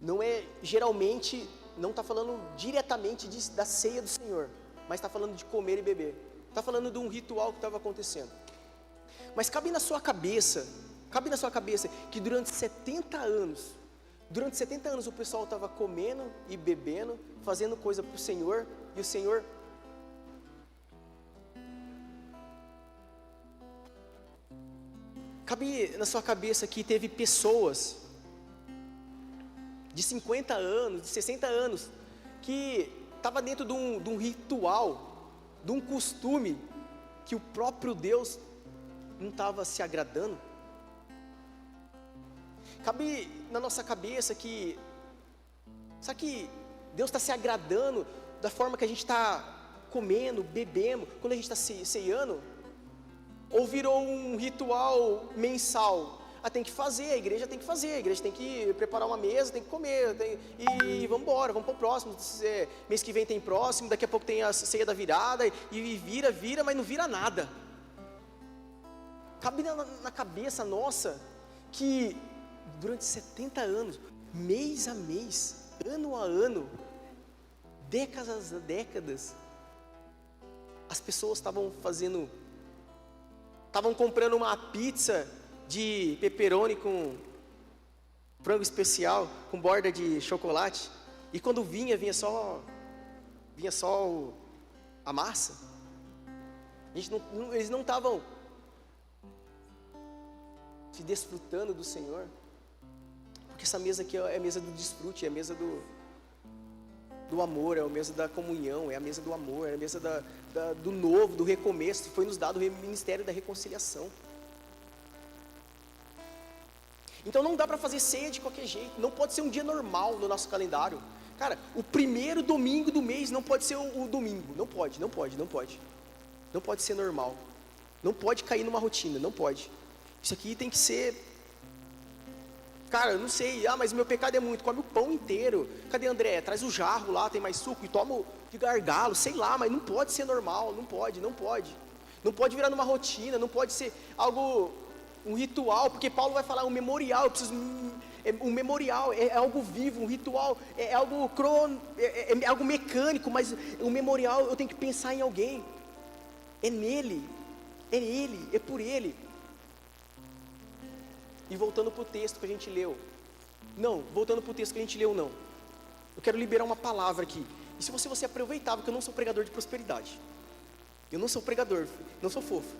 Não é, geralmente, não está falando diretamente da ceia do Senhor, mas está falando de comer e beber. Está falando de um ritual que estava acontecendo. Mas cabe na sua cabeça que durante 70 anos o pessoal estava comendo e bebendo, fazendo coisa para o Senhor, e o Senhor... Cabe na sua cabeça que teve pessoas de 50 anos, de 60 anos, que estava dentro de um ritual, de um costume, que o próprio Deus não estava se agradando. Cabe na nossa cabeça que, será que Deus está se agradando da forma que a gente está comendo, bebendo, quando a gente está ceando? Ou virou um ritual mensal? Tem que fazer, a igreja tem que preparar uma mesa, tem que comer, e vamos embora, vamos para o próximo, mês que vem tem próximo, daqui a pouco tem a ceia da virada, e vira, mas não vira nada. Cabe na cabeça nossa, que durante 70 anos, mês a mês, ano a ano, décadas a décadas, as pessoas estavam comprando uma pizza de pepperoni com frango especial, com borda de chocolate, e quando vinha só a massa. Eles não estavam se desfrutando do Senhor, porque essa mesa aqui é a mesa do desfrute, é a mesa do amor, é a mesa da comunhão, é a mesa do amor, é a mesa do novo, do recomeço. Foi nos dado o ministério da reconciliação. Então não dá para fazer ceia de qualquer jeito, não pode ser um dia normal no nosso calendário. Cara, o primeiro domingo do mês não pode ser o domingo, não pode ser normal, não pode cair numa rotina, não pode. Isso aqui tem que ser, cara, eu não sei, mas meu pecado é muito, come o pão inteiro. Cadê André? Traz o jarro lá, tem mais suco, e toma de gargalo, sei lá, mas não pode ser normal, não pode virar numa rotina, não pode ser algo, um ritual, porque Paulo vai falar um memorial, um memorial é algo vivo, um ritual é algo é algo mecânico, mas um memorial eu tenho que pensar em alguém, é nele, é ele, é por ele. E voltando para o texto que a gente leu, não, eu quero liberar uma palavra aqui, e se você aproveitava, que eu não sou pregador de prosperidade, eu não sou pregador, não sou fofo.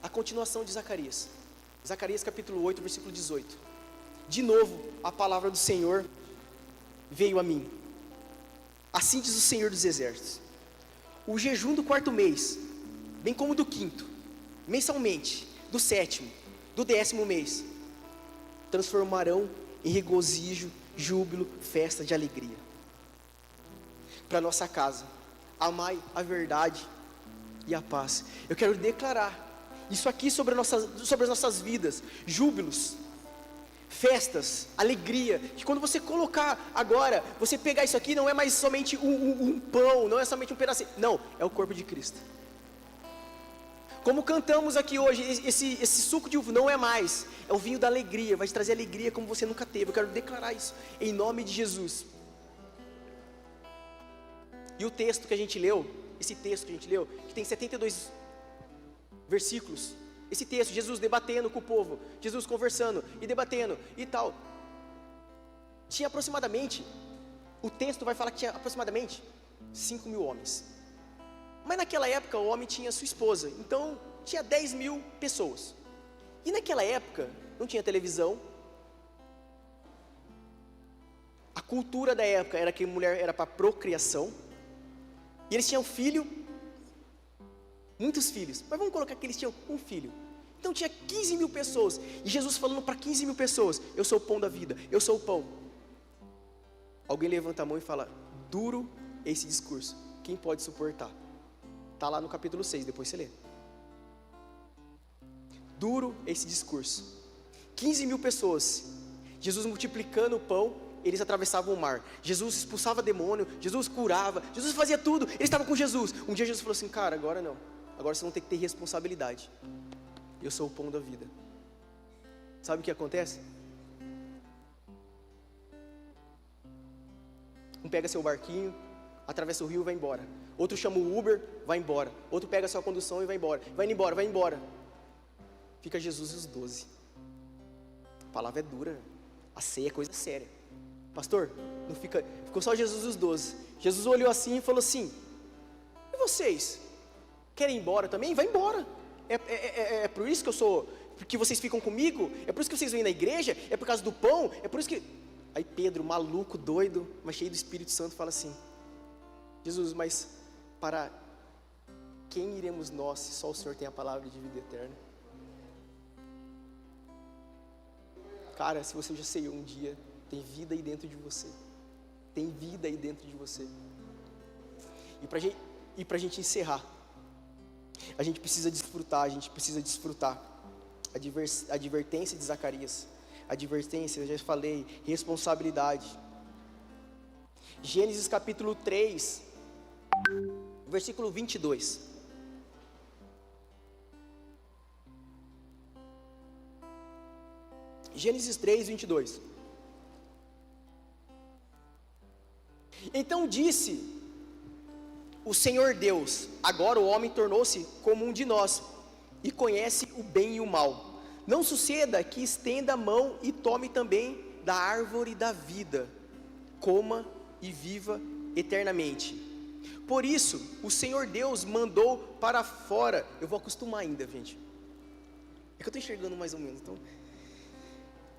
A continuação de Zacarias capítulo 8, versículo 18. De novo, a palavra do Senhor veio a mim. Assim diz o Senhor dos Exércitos: o jejum do 4º mês, bem como do 5º, mensalmente, do 7º, do 10º mês, transformarão em regozijo, júbilo, festa de alegria. Para nossa casa, amai a verdade e a paz. Eu quero declarar isso aqui sobre as nossas vidas: júbilos, festas, alegria. Que quando você colocar agora, você pegar isso aqui, não é mais somente um pão, não é somente um pedacinho, não, é o corpo de Cristo. Como cantamos aqui hoje, esse suco de uva não é mais, é o vinho da alegria, vai te trazer alegria como você nunca teve. Eu quero declarar isso em nome de Jesus. E o texto que a gente leu, que tem 72 versículos, esse texto, Jesus debatendo com o povo, Jesus conversando e debatendo e tal, tinha aproximadamente, o texto vai falar que tinha aproximadamente 5.000 homens, mas naquela época o homem tinha sua esposa, então tinha 10.000 pessoas, e naquela época não tinha televisão, a cultura da época era que a mulher era para procriação, e eles tinham muitos filhos, mas vamos colocar que eles tinham um filho. Então tinha 15.000 pessoas, e Jesus falando para 15.000 pessoas: eu sou o pão da vida, eu sou o pão. Alguém levanta a mão e fala: duro esse discurso, quem pode suportar? Está lá no capítulo 6, depois você lê. Duro esse discurso, 15.000 pessoas, Jesus multiplicando o pão, eles atravessavam o mar, Jesus expulsava demônio, Jesus curava, Jesus fazia tudo, eles estavam com Jesus. Um dia Jesus falou assim: cara, agora não, agora vocês vão ter que ter responsabilidade, eu sou o pão da vida. Sabe o que acontece? Um pega seu barquinho, atravessa o rio e vai embora. Outro chama o Uber, vai embora. Outro pega a sua condução e vai embora. Vai embora, vai embora. Fica Jesus e os 12. A palavra é dura. A ceia é coisa séria. Pastor, não ficou só Jesus e os 12. Jesus olhou assim e falou assim: e vocês? Querem ir embora também? Vai embora. É por isso que eu sou, porque vocês ficam comigo? É por isso que vocês vêm na igreja? É por causa do pão? É por isso que... Aí Pedro, maluco, doido, mas cheio do Espírito Santo, fala assim: Jesus, mas para quem iremos nós, se só o Senhor tem a palavra de vida eterna? Cara, se você já ceiou um dia, tem vida aí dentro de você. Tem vida aí dentro de você. E pra gente encerrar, a gente precisa desfrutar a advertência de Zacarias. Advertência, eu já falei, responsabilidade. Gênesis capítulo 3, versículo 22. Gênesis 3, 22. Então disse o Senhor Deus: agora o homem tornou-se como um de nós, e conhece o bem e o mal. Não suceda que estenda a mão e tome também da árvore da vida, coma e viva eternamente. Por isso, o Senhor Deus mandou para fora. Eu vou acostumar ainda, gente. É que eu estou enxergando mais ou menos, então...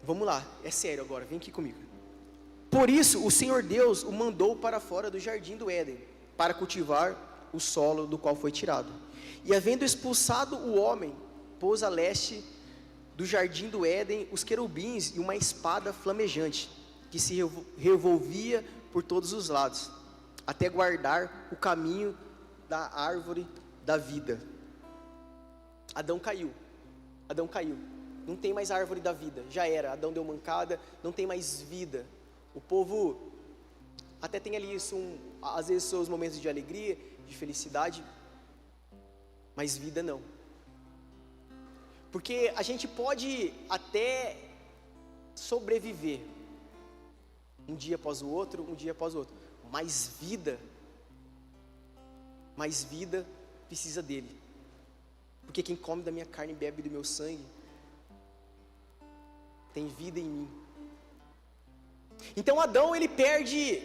Vamos lá, é sério agora, vem aqui comigo. Por isso, o Senhor Deus o mandou para fora do jardim do Éden, para cultivar o solo do qual foi tirado. E havendo expulsado o homem, pôs a leste do jardim do Éden os querubins e uma espada flamejante, que se revolvia por todos os lados, até guardar o caminho da árvore da vida. Adão caiu. Não tem mais árvore da vida, já era. Adão deu mancada, não tem mais vida. O povo até tem ali às vezes seus momentos de alegria, de felicidade, mas vida não. Porque a gente pode até sobreviver um dia após o outro, mas vida precisa dele. Porque quem come da minha carne e bebe do meu sangue tem vida em mim. Então Adão, ele perde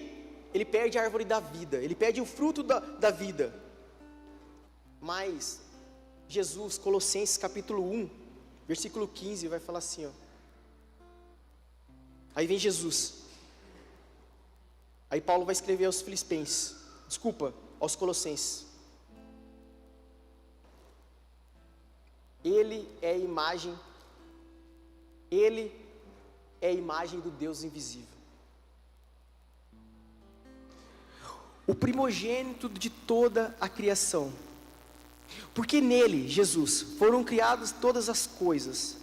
a árvore da vida, ele perde o fruto da vida. Mas Jesus, Colossenses capítulo 1, versículo 15, vai falar assim, ó. Aí vem Jesus. Aí Paulo vai escrever aos Colossenses. Ele é a imagem do Deus invisível, o primogênito de toda a criação, porque nele, Jesus, foram criadas todas as coisas,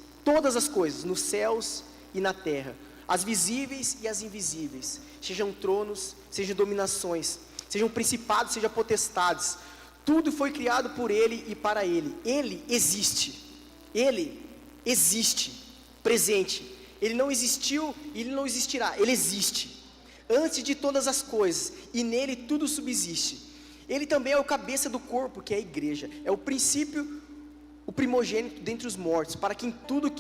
nos céus e na terra, as visíveis e as invisíveis, sejam tronos, sejam dominações, sejam principados, sejam potestades. Tudo foi criado por ele e para ele. Ele existe, presente. Ele não existiu e ele não existirá, ele existe, antes de todas as coisas, e nele tudo subsiste. Ele também é o cabeça do corpo, que é a igreja, é o princípio, o primogênito dentre os mortos, para que em tudo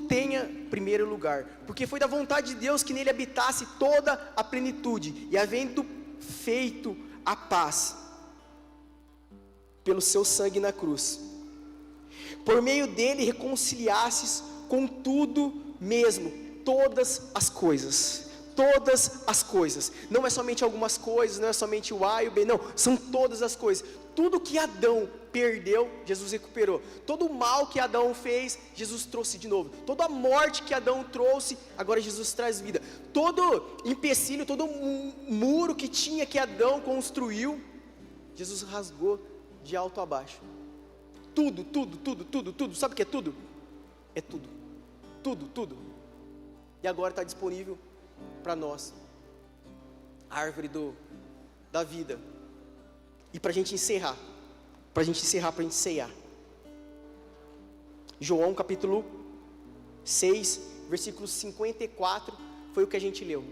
tenha primeiro lugar, porque foi da vontade de Deus que nele habitasse toda a plenitude, e havendo feito a paz, pelo seu sangue na cruz, por meio dele reconciliasses com tudo mesmo, todas as coisas, não é somente algumas coisas, não é somente o A e o B, não, são todas as coisas. Tudo que Adão perdeu, Jesus recuperou. Todo o mal que Adão fez, Jesus trouxe de novo. Toda a morte que Adão trouxe, agora Jesus traz vida. Todo empecilho, todo muro que Adão construiu, Jesus rasgou de alto a baixo. Tudo, sabe o que é tudo? É tudo. E agora está disponível para nós a árvore da vida. E para a gente encerrar, para a gente ceiar, João capítulo 6, versículo 54, foi o que a gente leu.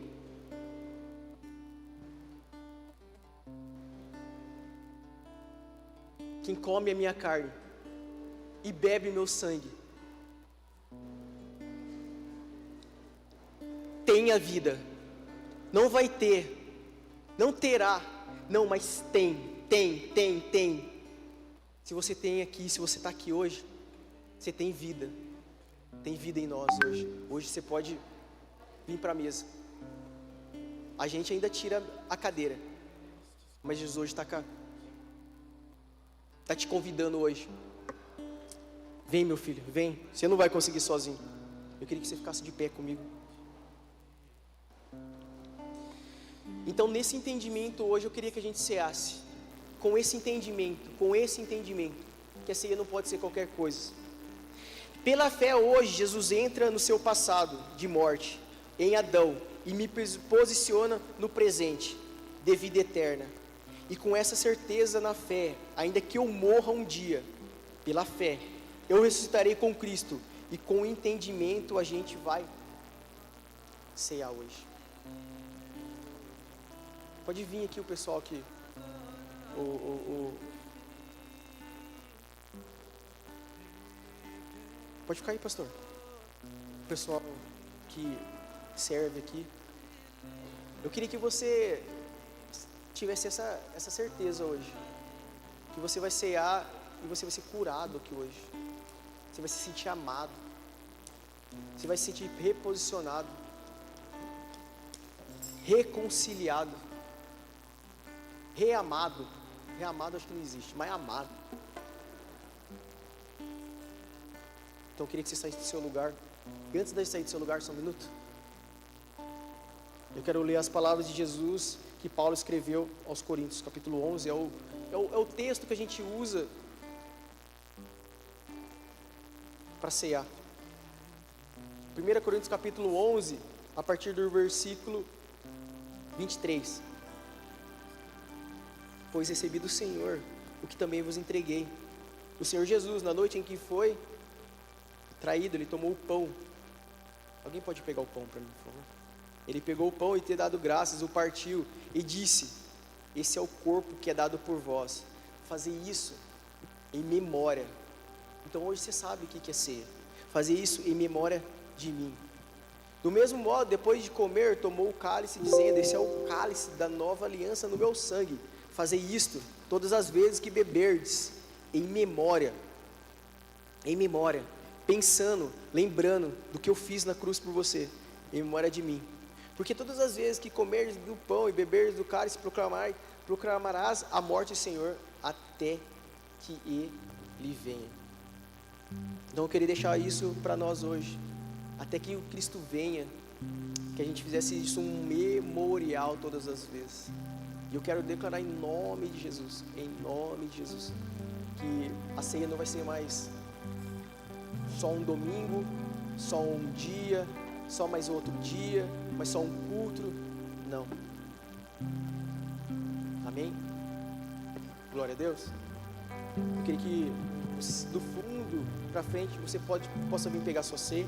quem come a minha carne e bebe meu sangue tem a vida. Não vai ter, não terá, não, mas tem. Se você tem aqui, se você está aqui hoje, você tem vida em nós hoje. Hoje você pode vir para a mesa. A gente ainda tira a cadeira, mas Jesus hoje está cá, está te convidando hoje. Vem, meu filho, vem. Você não vai conseguir sozinho. Eu queria que você ficasse de pé comigo. Então, nesse entendimento hoje, eu queria que a gente ceasse com esse entendimento, que a ceia não pode ser qualquer coisa. Pela fé hoje, Jesus entra no seu passado de morte, em Adão, e me posiciona no presente, de vida eterna. E com essa certeza na fé, ainda que eu morra um dia, pela fé, eu ressuscitarei com Cristo, e com entendimento a gente vai cear hoje. Pode vir aqui o pessoal aqui. Pode ficar aí, pastor. O pessoal que serve aqui. Eu queria que você tivesse essa certeza hoje. Que você vai cear e você vai ser curado aqui hoje. Você vai se sentir amado. Você vai se sentir reposicionado. Reconciliado. Reamado. Reamado acho que não existe, mas amado. Então eu queria que você saísse do seu lugar. E antes de sair do seu lugar, só um minuto. Eu quero ler as palavras de Jesus que Paulo escreveu aos Coríntios, capítulo 11. É o texto que a gente usa para cear. 1 Coríntios capítulo 11, a partir do versículo 23. Pois recebi do Senhor o que também vos entreguei. O Senhor Jesus, na noite em que foi traído, ele tomou o pão. Alguém pode pegar o pão para mim, por favor? Ele pegou o pão e, ter dado graças, o partiu e disse: esse é o corpo que é dado por vós. Fazer isso em memória. Então hoje você sabe o que é ceia. Fazer isso em memória de mim. Do mesmo modo, depois de comer, tomou o cálice, dizendo: esse é o cálice da nova aliança no meu sangue. Fazei isto todas as vezes que beberdes, em memória, pensando, lembrando do que eu fiz na cruz por você, em memória de mim. Porque todas as vezes que comerdes do pão e beberdes do cálice, proclamarás a morte do Senhor até que Ele venha. Então eu queria deixar isso para nós hoje, até que o Cristo venha, que a gente fizesse isso um memorial todas as vezes. E eu quero declarar em nome de Jesus, que a ceia não vai ser mais só um domingo, só um dia, só mais outro dia, mas só um culto. Não. Amém? Glória a Deus. Eu queria que do fundo para frente você possa vir pegar sua ceia.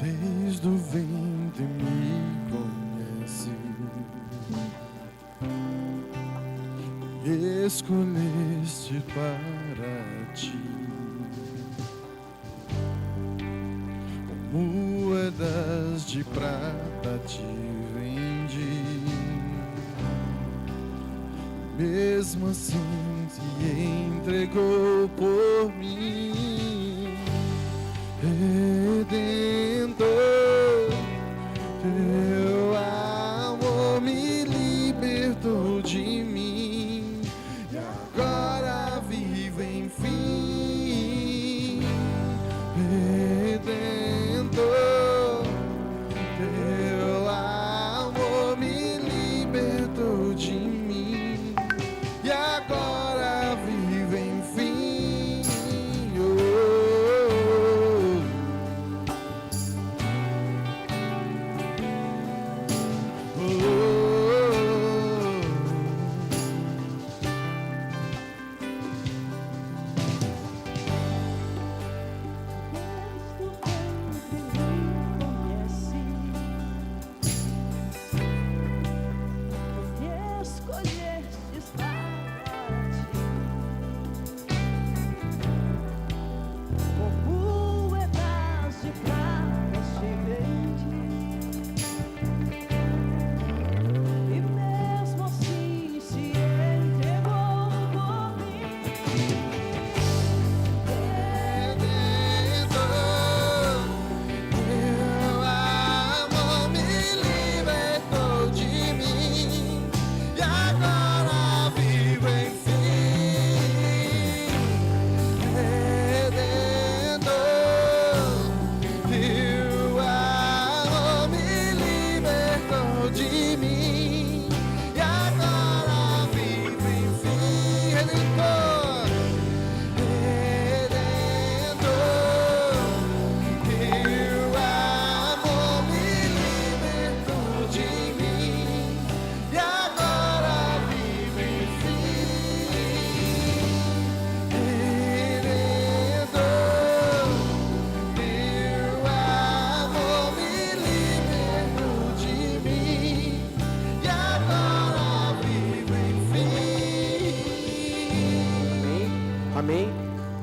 Desde o ventre me conhece, escolheste para ti moedas de prata te vendi, mesmo assim te entregou por mim, Redentor. Teu amor me libertou de mim e agora vivo enfim, Redentor. Teu amor me libertou de mim e agora vivo enfim. Oh,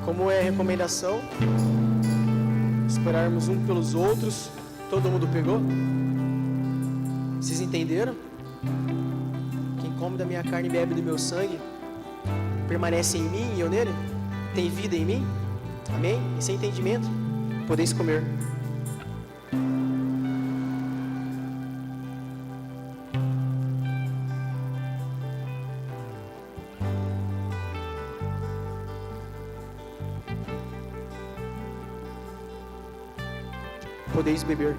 Como é recomendação, esperarmos um pelos outros. Todo mundo pegou? Vocês entenderam? Quem come da minha carne e bebe do meu sangue permanece em mim e eu nele? Tem vida em mim? Amém? Esse é entendimento. Podeis comer. Podeis beber.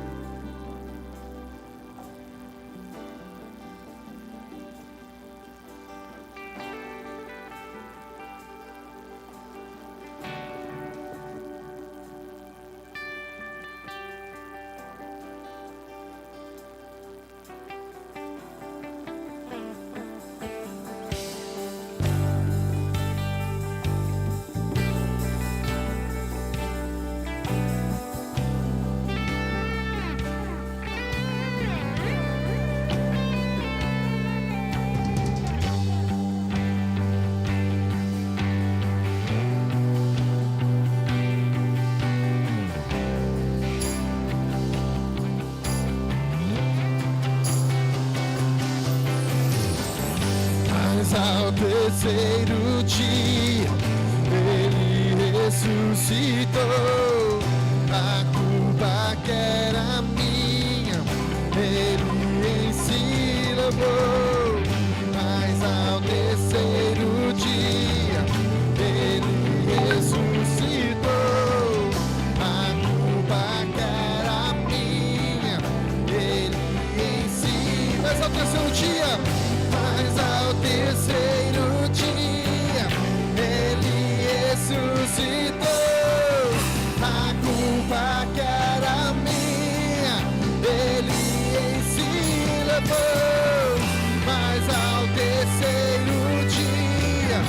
Ao terceiro dia, ele ressuscitou. A culpa que era minha, ele em si levou. Mas ao terceiro dia, ele ressuscitou. A culpa que era minha, ele em si. Mas ao terceiro dia, ao terceiro dia, ele ressuscitou. A culpa que era minha, ele em si levou. Mas ao terceiro dia,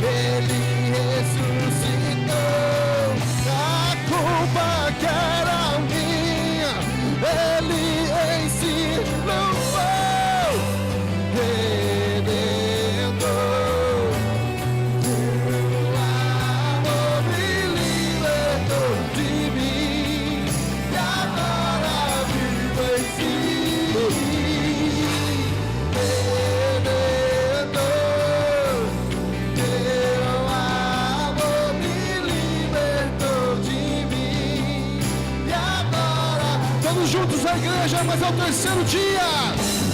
ele ressuscitou. A culpa que era minha, ele em si levou. Juntos a igreja, mas ao terceiro dia,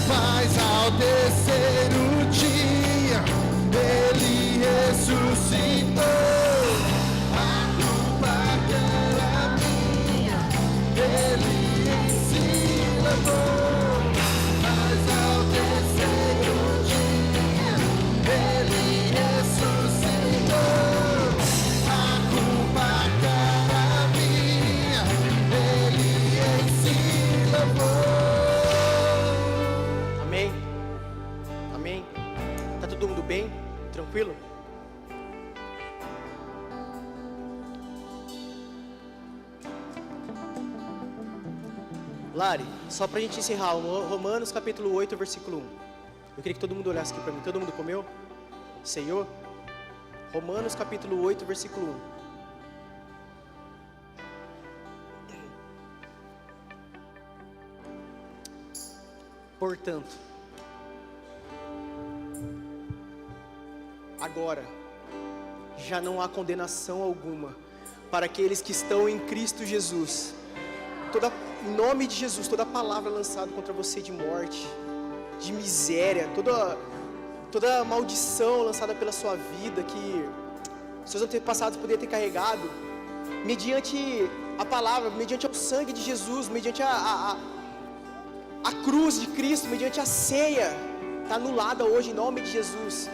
mas ao terceiro dia, ele ressuscitou. A culpa que era minha, ele em si levou. Mas ao terceiro dia, ele ressuscitou. A culpa que era minha, ele em si levou. Amém? Amém? Tá todo mundo bem? Tranquilo? Lari, só pra gente encerrar, Romanos capítulo 8, versículo 1. Eu queria que todo mundo olhasse aqui pra mim. Todo mundo comeu? Senhor? Romanos capítulo 8, versículo 1. Portanto, agora já não há condenação alguma para aqueles que estão em Cristo Jesus. Em nome de Jesus, toda palavra lançada contra você de morte, de miséria, toda maldição lançada pela sua vida que seus antepassados poderiam ter carregado, mediante a palavra, mediante o sangue de Jesus, mediante a cruz de Cristo, mediante a ceia, está anulada hoje em nome de Jesus.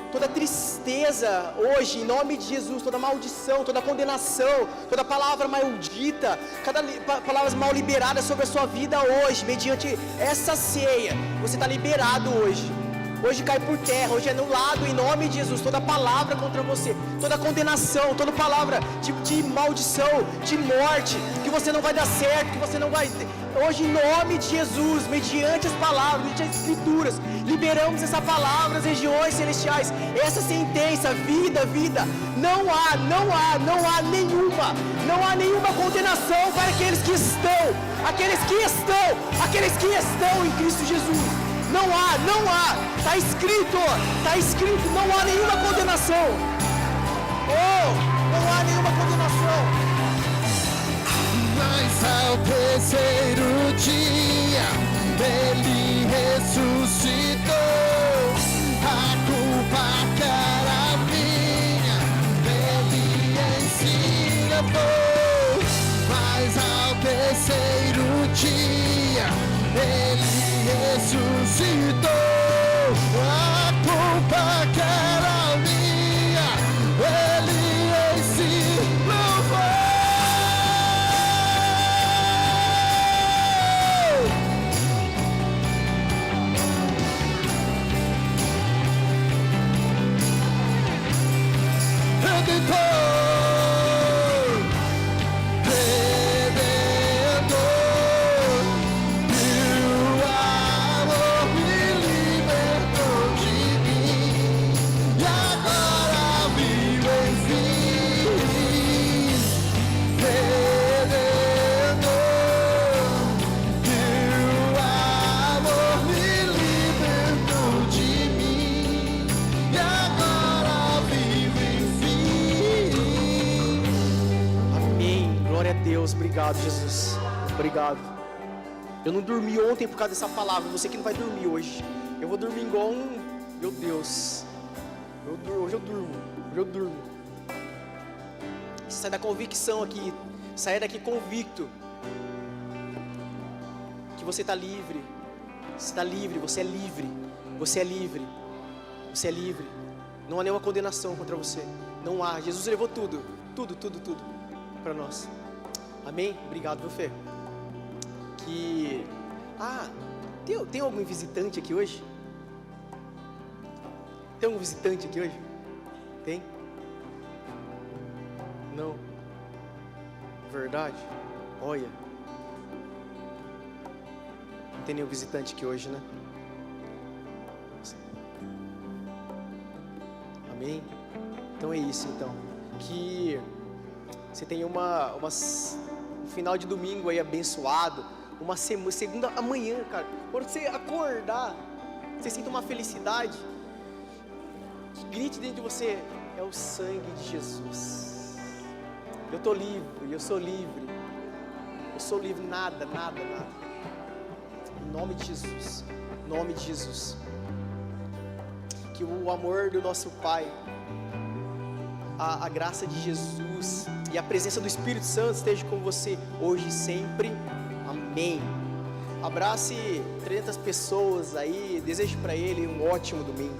Toda tristeza hoje, em nome de Jesus, toda maldição, toda condenação, toda palavra maldita, cada palavra mal liberada sobre a sua vida hoje, mediante essa ceia, você está liberado hoje. Hoje cai por terra, hoje é anulado em nome de Jesus toda palavra contra você, toda condenação, toda palavra de maldição, de morte, que você não vai dar certo, que você não vai hoje em nome de Jesus, mediante as palavras, mediante as escrituras, liberamos essa palavra às regiões celestiais, essa sentença, vida, não há nenhuma condenação para aqueles que estão em Cristo Jesus. Não há, está escrito, não há nenhuma condenação. Não há nenhuma condenação. Mas ao terceiro dia ele ressuscitou. A culpa que era minha, ele em si levou. Mas ao terceiro dia ele ressuscitou. A culpa que era minha, ele em si levou. Obrigado, Jesus. Obrigado. Eu não dormi ontem por causa dessa palavra. Você que não vai dormir hoje. Eu vou dormir igual um... Meu Deus. Hoje eu durmo. Você sai da convicção aqui. Sai daqui convicto. Que você está livre. Você está livre. Você é livre. Você é livre. Você é livre. Não há nenhuma condenação contra você. Não há. Jesus levou tudo. Tudo para nós. Amém? Obrigado, meu Fê. Tem algum visitante aqui hoje? Tem algum visitante aqui hoje? Tem? Não? Verdade? Olha. Não tem nenhum visitante aqui hoje, né? Amém? Então é isso, então. Que você tenha um final de domingo aí abençoado, uma segunda amanhã, cara, quando você acordar, você sinta uma felicidade, que grite dentro de você, é o sangue de Jesus. Eu estou livre, eu sou livre, nada, em nome de Jesus, que o amor do nosso Pai, a graça de Jesus e a presença do Espírito Santo esteja com você hoje e sempre. Amém. Abrace 300 pessoas aí, desejo para ele um ótimo domingo.